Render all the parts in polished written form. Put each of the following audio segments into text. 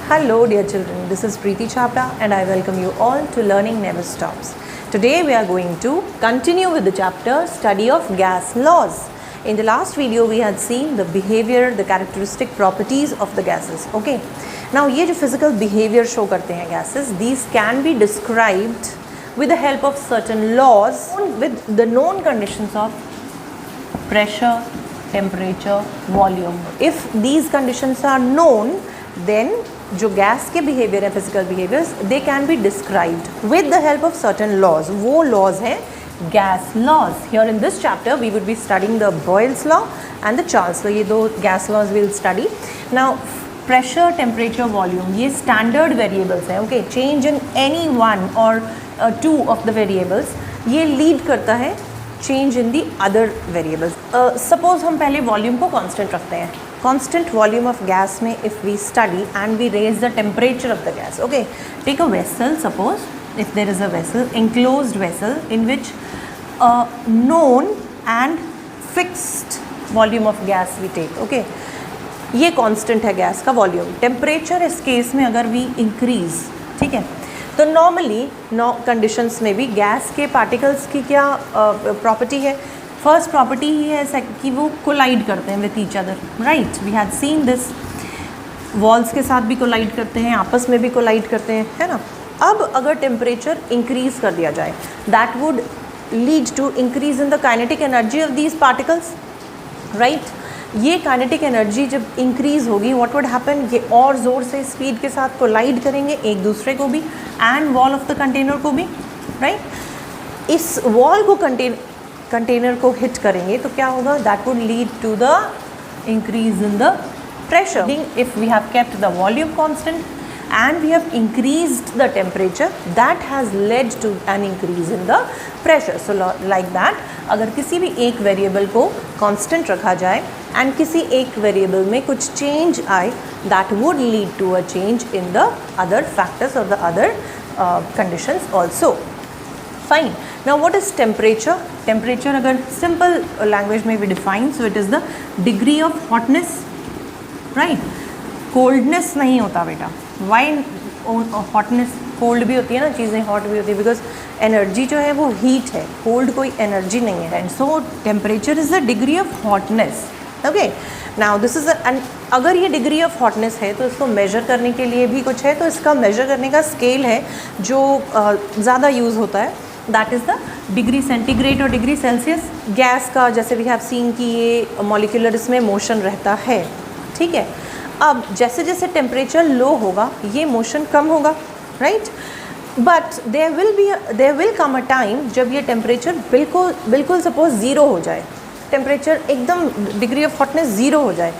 Hello dear children, this is Preeti Chhabra and I welcome you all to Learning Never Stops. Today we are going to continue with the chapter Study of Gas Laws. In the last video we had seen the behavior, the characteristic properties of the gases. Okay. Now ये जो physical behavior show करते हैं gases, these can be described with the help of certain laws with the known conditions of pressure, temperature, volume. If these conditions are known, then जो gas के behaviour है physical behaviours they can be described with the help of certain laws. वो laws हैं gas laws. Here in this chapter we would be studying the Boyle's law and the Charles law. ये दो gas laws will study. Now pressure, temperature, volume ये standard variables हैं. Okay, change in any one और two of the variables ये lead करता है change in the other variables. Suppose हम पहले वॉल्यूम को कांस्टेंट रखते हैं. Constant volume of gas में if we study and we raise the temperature of the gas. Okay, take a vessel. Suppose if there is a vessel, enclosed vessel in which a known and fixed volume of gas we take. Okay, ये constant है gas का volume. Temperature इस case में अगर we increase, ठीक है, तो normally conditions में भी गैस के पार्टिकल्स की क्या प्रॉपर्टी है. फर्स्ट प्रॉपर्टी ही है कि वो कोलाइड करते हैं with each other. Right, we had seen this. Walls के साथ भी कोलाइड करते हैं, आपस में भी कोलाइड करते हैं, है ना. अब अगर टेम्परेचर इंक्रीज कर दिया जाए that would lead to increase in the kinetic energy of these particles. Right, ये काइनेटिक एनर्जी जब इंक्रीज होगी व्हाट वुड हैपन, ये और ज़ोर से स्पीड के साथ कोलाइड करेंगे एक दूसरे को भी and wall of the container को भी. राइट, इस वॉल को कंटेनर को हिट करेंगे तो क्या होगा, that would lead to the increase in the pressure. If we have kept the volume constant and we have increased the temperature that has led to an increase in the pressure. So like that अगर किसी भी एक variable को constant रखा जाए and किसी एक variable में कुछ चेंज आए that would lead to a change in the other factors or the other conditions also. Fine. Now what is temperature? Temperature अगर simple language में we define, so it is the degree of hotness. Right? Coldness नहीं होता बेटा. Why hotness? Cold भी होती है ना, चीज़ें hot भी होती है because energy जो है वो heat है, cold कोई energy नहीं है. And so temperature is the degree of hotness. Okay. Now this is and अगर ये degree of hotness है तो इसको measure करने के लिए भी कुछ है. तो इसका measure करने का scale है जो ज़्यादा यूज़ होता है. That is the degree centigrade और डिग्री सेल्सियस. गैस का जैसे वी हैव सीन कि ये मॉलिक्यूलर इसमें मोशन रहता है. ठीक है, अब जैसे जैसे टेम्परेचर लो होगा ये मोशन कम होगा. Right, but there will come a time जब ये टेम्परेचर बिल्कुल सपोज ज़ीरो हो जाए, टेम्परेचर एकदम डिग्री ऑफ हॉटनेस ज़ीरो हो जाए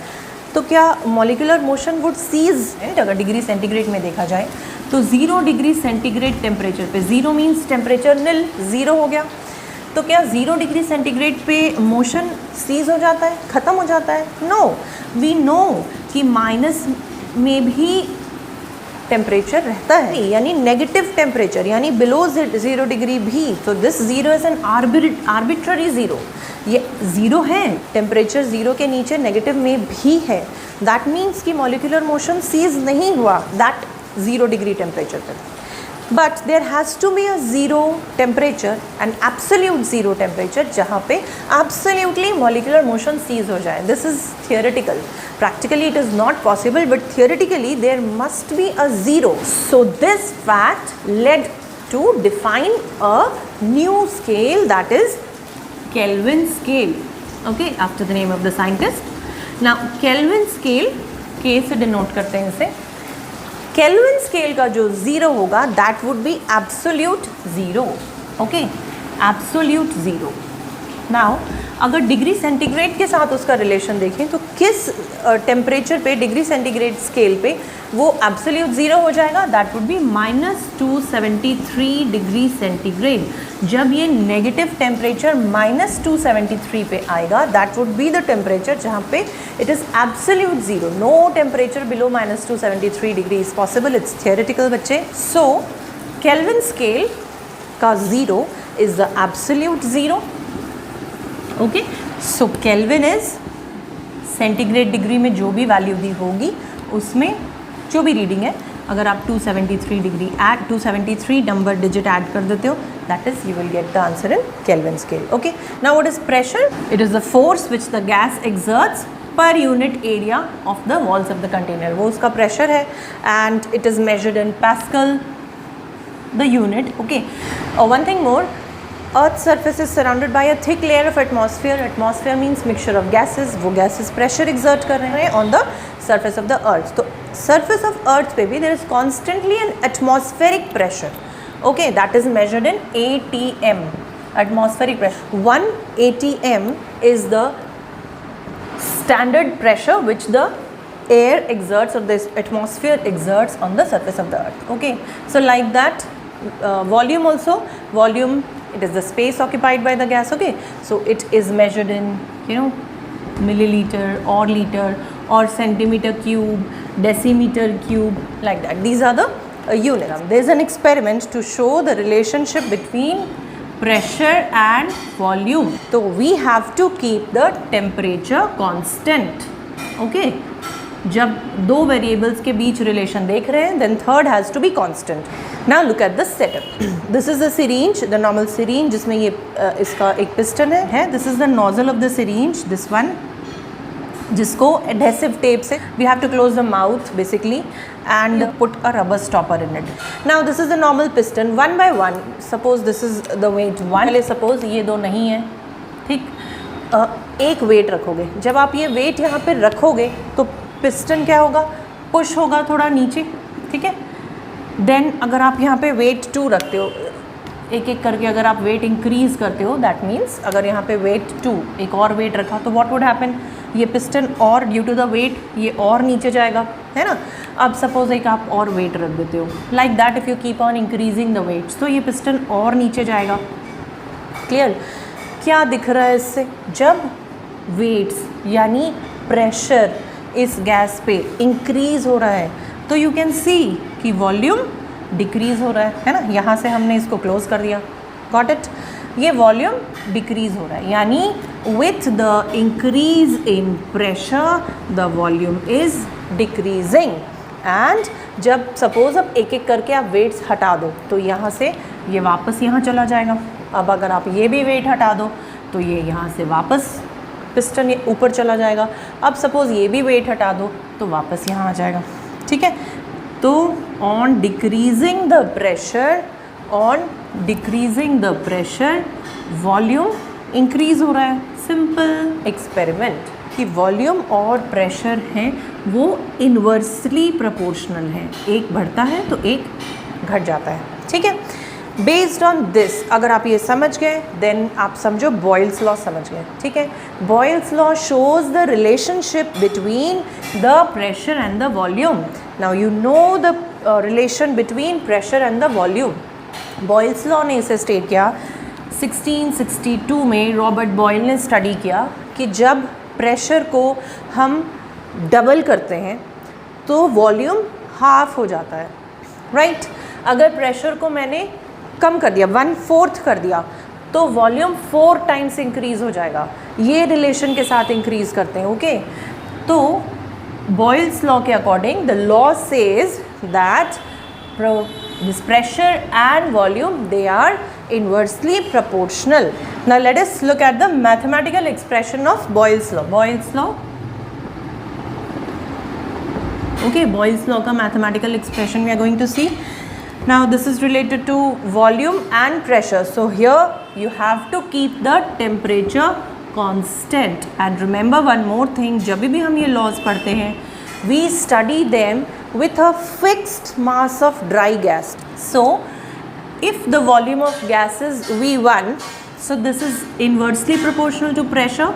तो क्या मॉलिक्यूलर मोशन वुड सीज. अगर डिग्री सेंटीग्रेड में देखा जाए तो 0 डिग्री सेंटीग्रेड टेम्परेचर पे, 0 मीन्स टेम्परेचर नील, ज़ीरो हो गया, तो क्या 0 डिग्री सेंटीग्रेड पे मोशन सीज हो जाता है, ख़त्म हो जाता है. नो, वी नो कि माइनस में भी टेम्परेचर रहता है, यानी नेगेटिव टेम्परेचर, यानी बिलो 0 डिग्री भी. तो this zero is an arbitrary zero. ये ज़ीरो है, टेम्परेचर ज़ीरो के नीचे नेगेटिव में भी है. दैट मीन्स कि मॉलिक्यूलर मोशन सीज नहीं हुआ दैट 0 डिग्री टेम्परेचर पर. But there has to be a zero temperature and absolute zero temperature जहाँ पे एब्सोल्यूटली मॉलिक्यूलर मोशन सीज हो जाए. This is theoretical. Practically it is not possible, but theoretically there must be a zero. So this fact led to define a new scale, that is Kelvin scale. Okay, after the name of the scientist. Now Kelvin scale, K से denote करते हैं इसे. Kelvin scale का जो zero होगा that would be absolute zero. Okay, absolute zero. Now अगर degree centigrade के साथ उसका रिलेशन देखें तो किस टेम्परेचर पे, डिग्री सेंटीग्रेड स्केल पे वो एब्सोल्यूट ज़ीरो हो जाएगा. That would be -273 degree centigrade. जब ये नेगेटिव टेम्परेचर -273 पे आएगा that would be the temperature जहाँ पे it is absolute zero. No temperature below -273 degree is possible. It's theoretical बच्चे. सो केल्विन स्केल का zero is the absolute zero. Okay, so Kelvin is centigrade degree में जो भी value दी होगी उसमें जो भी रीडिंग है, अगर आप 273 degree add 273 number digit add कर देते हो, that is you will get the answer in kelvin scale. Okay, now what is pressure? It is the force which the gas exerts per unit area of the walls of the container. वो उसका pressure है and it is measured in pascal the unit. Okay, one thing more, Earth's surface is surrounded by a thick layer of atmosphere. Atmosphere means mixture of gases. वो gases pressure exert कर रहे हैं on the surface of the Earth. तो surface of Earth पे भी there is constantly an atmospheric pressure. Okay, that is measured in ATM. Atmospheric pressure. 1 ATM is the standard pressure which the air exerts or this atmosphere exerts on the surface of the Earth. Okay, so like that, volume also. Volume, it is the space occupied by the gas. Okay, so it is measured in, you know, milliliter or liter or centimeter cube, decimeter cube, like that. These are the units. There is an experiment to show the relationship between pressure and volume. So we have to keep the temperature constant. Okay, जब दो variables के बीच relation देख रहे हैं, then third has to be constant. Now look at the setup. This is the syringe, the normal syringe, जिसमें ये इसका एक पिस्टन है. This is the nozzle of the syringe, this one, जिसको एडहेसिव टेप से we have to close the mouth basically and put a rubber stopper in it. Now this is the normal piston. One by one, suppose this is the weight one. पहले suppose ये दो नहीं है, ठीक, एक wait रखोगे. जब आप ये वेट यहाँ पे रखोगे तो पिस्टन क्या होगा, पुश होगा थोड़ा नीचे, ठीक है. देन अगर आप यहाँ पे वेट 2 रखते हो, एक एक करके अगर आप वेट इंक्रीज करते हो, दैट मीन्स अगर यहाँ पे वेट 2 एक और वेट रखा तो व्हाट वुड हैपन, ये पिस्टन और ड्यू टू द वेट ये और नीचे जाएगा, है ना. अब सपोज एक आप और वेट रख देते हो, like that if you keep on increasing the weights, तो ये पिस्टन और नीचे जाएगा. क्लियर? क्या दिख रहा है इससे? जब वेट्स यानी प्रेशर इस गैस पे इंक्रीज हो रहा है तो यू कैन सी कि वॉल्यूम डिक्रीज हो रहा है ना. यहाँ से हमने इसको क्लोज कर दिया, गॉट इट. ये वॉल्यूम डिक्रीज हो रहा है, यानी with the increase in pressure the volume is decreasing. And जब सपोज अब एक एक करके आप वेट्स हटा दो तो यहाँ से ये वापस यहाँ चला जाएगा. अब अगर आप ये भी वेट हटा दो तो ये यहाँ से वापस पिस्टन ये ऊपर चला जाएगा. अब सपोज़ ये भी वेट हटा दो तो वापस यहाँ आ जाएगा, ठीक है. तो on decreasing the pressure volume increase हो रहा है. सिंपल एक्सपेरिमेंट कि वॉल्यूम और प्रेशर हैं वो इन्वर्सली प्रोपोर्शनल हैं, एक बढ़ता है तो एक घट जाता है, ठीक है. बेस्ड ऑन दिस अगर आप ये समझ गए देन आप समझो बॉयल्स लॉ समझ गए, ठीक है. Boyle's law shows the relationship between the pressure and the volume. Now you know the relation between pressure and the volume. Boyle's law ने इसे स्टेट किया 1662 में. रॉबर्ट बॉयल ने स्टडी किया कि जब प्रेशर को हम डबल करते हैं तो वॉल्यूम हाफ हो जाता है, राइट. अगर प्रेशर को मैंने कम कर दिया, 1/4 कर दिया, तो वॉल्यूम 4 टाइम्स इंक्रीज हो जाएगा. ये रिलेशन के साथ इंक्रीज करते हैं, ओके. तो बॉयल्स लॉ के according the law says that this pressure and volume, they are inversely proportional. Now let us look at the mathematical expression of Boyle's law. Boyle's law, okay, Boyle's law ka mathematical expression we are going to see. Now this is related to volume and pressure. So here you have to keep the temperature constant. And remember one more thing, जब भी हम ये laws पढ़ते हैं we study them with a fixed mass of dry gas. So if the volume of gas is V1, so this is inversely proportional to pressure.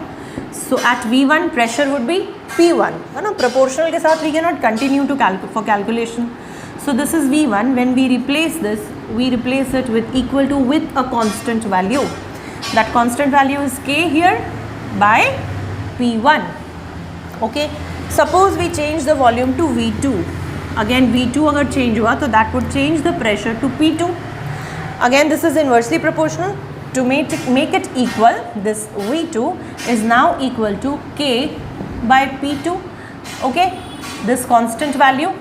So at V1 pressure would be P1, है ना. Proportional के साथ we cannot continue to for calculation. So this is V1. When we replace this, we replace it with equal to with a constant value. That constant value is K here by P1. Okay. Suppose we change the volume to V2. Again V2 अगर change हुआ तो that would change the pressure to P2. Again this is inversely proportional. To make it equal, this V2 is now equal to K by P2. Okay. This constant value.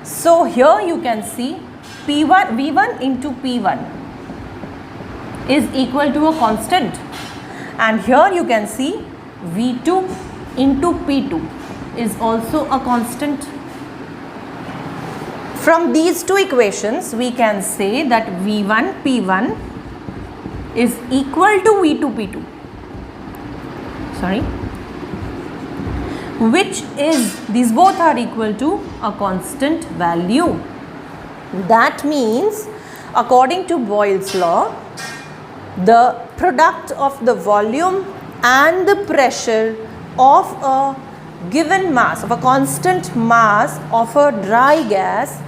So here you can see P1 V1 into P1 is equal to a constant, and here you can see V2 into P2 is also a constant. From these two equations we can say that V1 P1 is equal to V2 P2, which is, these both are equal to a constant value. That means according to Boyle's law, the product of the volume and the pressure of a given mass, of a constant mass of a dry gas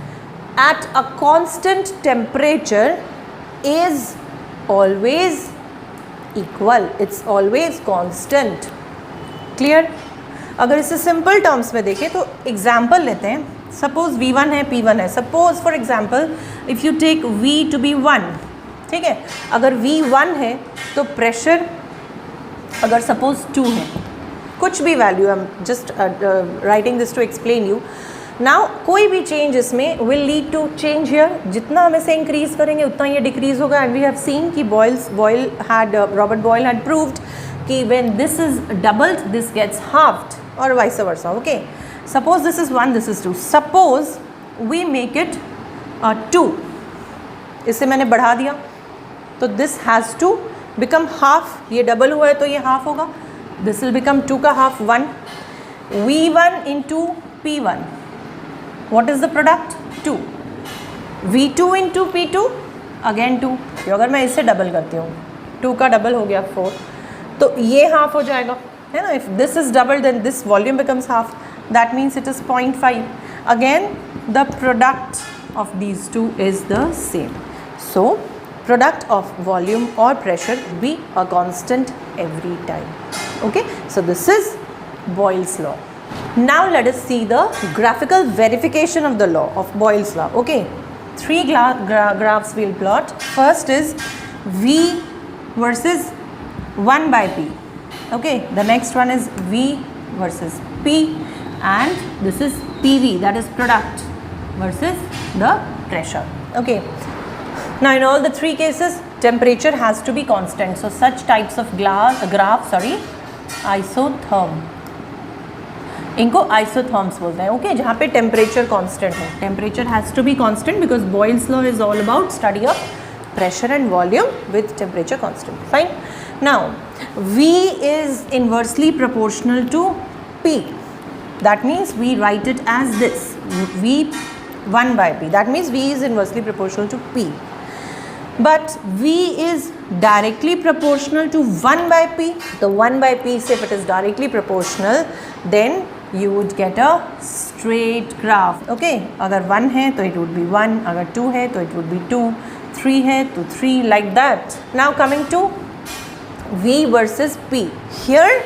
at a constant temperature is always equal, it's always constant. Clear? अगर इसे simple terms में देखें तो example लेते हैं. Suppose V1 है, P1 है. Suppose for example if you take V to be 1, ठीक है. अगर V1 है तो प्रेशर अगर सपोज 2 है, कुछ भी value, I am just writing this to explain you. Now कोई भी चेंज इसमें will lead to change here. जितना हम इसे इंक्रीज करेंगे उतना ये डिक्रीज होगा. एंड वी हैव सीन कि रॉबर्ट बॉयल हैड प्रूव्ड कि when this is doubled this gets halved or vice versa. Okay, suppose this is 1, this is 2. Suppose we make it 2. इसे मैंने बढ़ा दिया तो this has to become half. ये double हुआ है तो ये हाफ होगा. This will become 2 का half 1. V1 into P1, what is the product? 2. V2 into P2 again 2. तो अगर मैं इसे डबल करती हूँ, 2 का डबल हो गया 4, तो ये हाफ हो जाएगा है ना. If this is double then this volume becomes half. That means it is 0.5. Again the product of these two is the same. So product of volume or pressure will be a constant every time. Okay, so this is Boyle's law. Now let us see the graphical verification of the law of Boyle's law. Okay, 3 graphs we'll plot. First is V versus 1 by P. Okay, the next one is V versus P, and this is PV, that is product versus the pressure. Okay, now in all the 3 cases temperature has to be constant. So such types of graph isotherm, इनको isotherms बोलते हैं. Okay, जहाँ पे temperature constant है. Temperature has to be constant because Boyle's law is all about study of pressure and volume with temperature constant. Fine. Now V is inversely proportional to P. That means we write it as this, V 1 by P. That means V is inversely proportional to P. But V is directly proportional to 1 by P. The 1 by P, if it is directly proportional, then you would get a straight graph. Okay, अगर 1 है तो it would be 1, अगर 2 है तो it would be 2, 3 है तो 3, like that. Now coming to V versus P. Here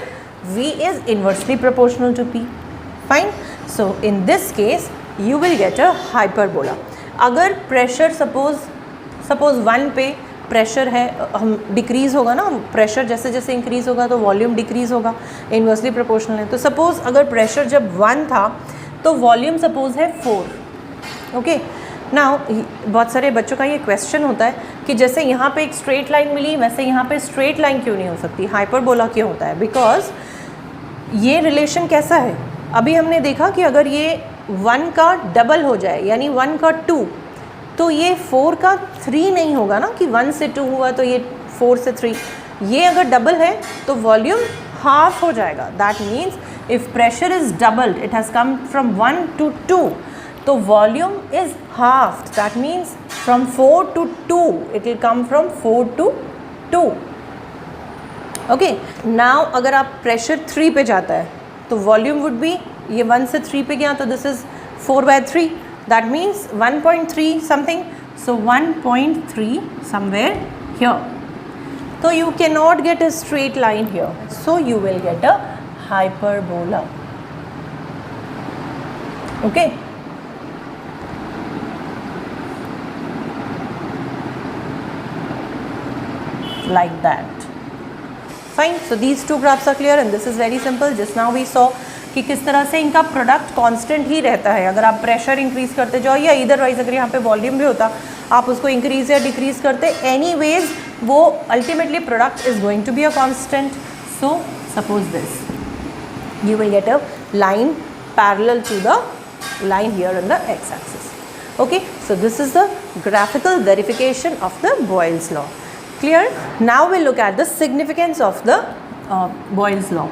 V is inversely proportional to P. Fine. So in this case you will get a hyperbola. अगर pressure suppose 1 पे pressure है, हम decrease होगा ना, pressure जैसे जैसे इंक्रीज़ होगा तो वॉल्यूम डिक्रीज़ होगा, इन्वर्सली प्रोपोर्शनल है. तो सपोज़ अगर प्रेशर जब 1 था तो वॉल्यूम सपोज है 4. ओके, नाउ बहुत सारे बच्चों का ये क्वेश्चन होता है कि जैसे यहाँ पे एक स्ट्रेट लाइन मिली वैसे यहाँ पे स्ट्रेट लाइन क्यों नहीं हो सकती, हाइपरबोला क्यों होता है? बिकॉज ये रिलेशन कैसा है, अभी हमने देखा कि अगर ये 1 का डबल हो जाए यानी 1 का 2, तो ये 4 का 3 नहीं होगा ना कि 1 से 2 हुआ तो ये 4 से 3. ये अगर डबल है तो वॉल्यूम हाफ हो जाएगा. That means if pressure is doubled, it has come from 1 to 2, तो volume is half. That means from 4 to 2 it will come from 4 to 2. Okay, now अगर आप प्रेशर 3 पे जाता है तो वॉल्यूम वुड बी, ये 1 से 3 पे गया तो this is 4/3. That means 1.3 something, so 1.3 somewhere here. So you cannot get a straight line here, so you will get a hyperbola. Okay, like that. Fine. So these two graphs are clear and this is very simple. Just now we saw कि किस तरह से इनका product constant ही रहता है। अगर आप pressure increase करते जाओ या इधरवाइज अगर यहाँ पे वॉल्यूम भी होता आप उसको इंक्रीज या डिक्रीज करते, एनीवेज वो ultimately product is going to be a constant. So suppose this, you will get a line parallel to the line here on the x-axis. Okay, so this is the graphical verification of the Boyle's law. Clear? Now we'll look at the significance of the Boyle's law.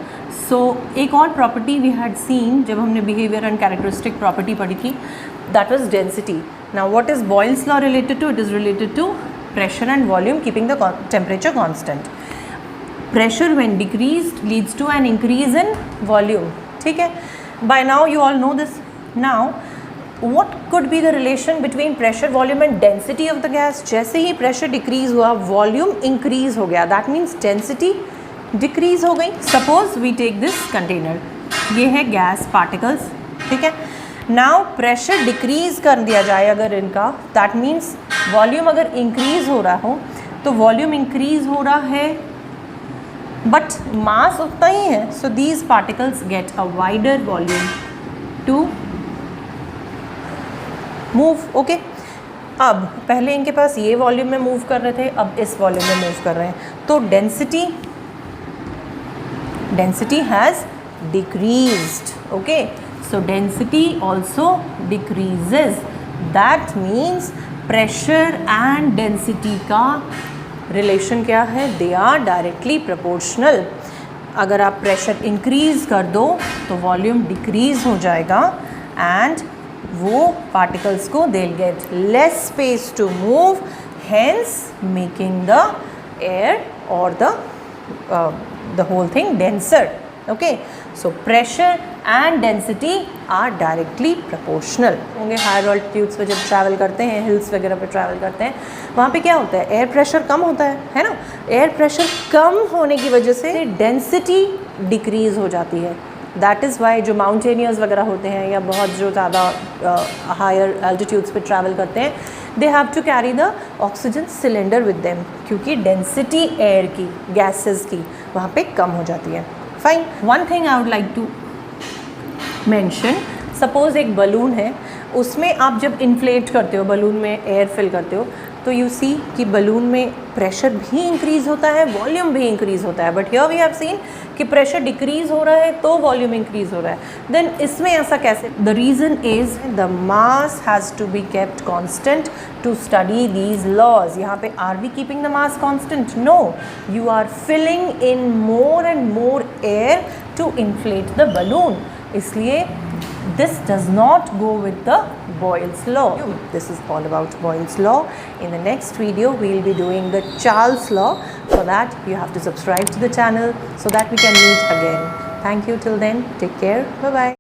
So एक और property we had seen जब हमने behavior and characteristic property पढ़ी थी, that was density. Now what is Boyle's law related to? It is related to pressure and volume keeping the temperature constant. Pressure when decreased leads to an increase in volume. ठीक है, by now you all know this. Now what could be the relation between pressure, volume and density of the gas? जैसे ही pressure decrease हुआ volume increase हो गया, that means density decrease हो गई. Suppose we take this container, ये है gas particles, ठीक है. Now pressure decrease कर दिया जाए अगर इनका, that means volume अगर increase हो रहा हो तो volume increase हो रहा है but mass उतना ही है. So these particles get a wider volume to move. Okay, अब पहले इनके पास ये वॉल्यूम में मूव कर रहे थे, अब इस वॉल्यूम में मूव कर रहे हैं, तो density has decreased. Okay, so density also decreases. That means pressure and density का रिलेशन क्या है? They are directly proportional. अगर आप प्रेशर इंक्रीज कर दो तो वॉल्यूम डिक्रीज हो जाएगा एंड वो पार्टिकल्स को they get less space to move, hence making the air or the whole thing denser. Okay, so pressure and density are directly proportional होंगे. हायर ऑल्टीट्यूड्स पे जब ट्रैवल करते हैं, हिल्स वगैरह पे ट्रैवल करते हैं, वहाँ पे क्या होता है? एयर प्रेशर कम होता है ना. एयर प्रेशर कम होने की वजह से डेंसिटी डिक्रीज़ हो जाती है. दैट इज़ वाई जो माउंटेनियर्स वगैरह होते हैं या बहुत जो ज़्यादा हायर एल्टीट्यूड्स पे ट्रैवल करते हैं, they have to carry the oxygen cylinder with them, क्योंकि डेंसिटी एयर की, गैसेस की वहाँ पे कम हो जाती है. Fine. One thing I would like to mention, suppose एक बलून है, उसमें आप जब इन्फ्लेट करते हो, बलून में एयर फिल करते हो, तो यू सी कि बलून में प्रेशर भी इंक्रीज़ होता है, वॉल्यूम भी इंक्रीज़ होता है. But here we have seen कि प्रेशर डिक्रीज़ हो रहा है तो वॉल्यूम इंक्रीज़ हो रहा है. देन इसमें ऐसा कैसे? The reason is the mass has to be kept constant to study these laws. यहाँ पे are we keeping the mass constant? No, you are filling in more and more air to inflate the balloon. इसलिए this does not go with the Boyle's law. This is all about Boyle's law. In the next video we will be doing the Charles law. For that you have to subscribe to the channel so that we can meet again. Thank you. Till then, take care. Bye bye.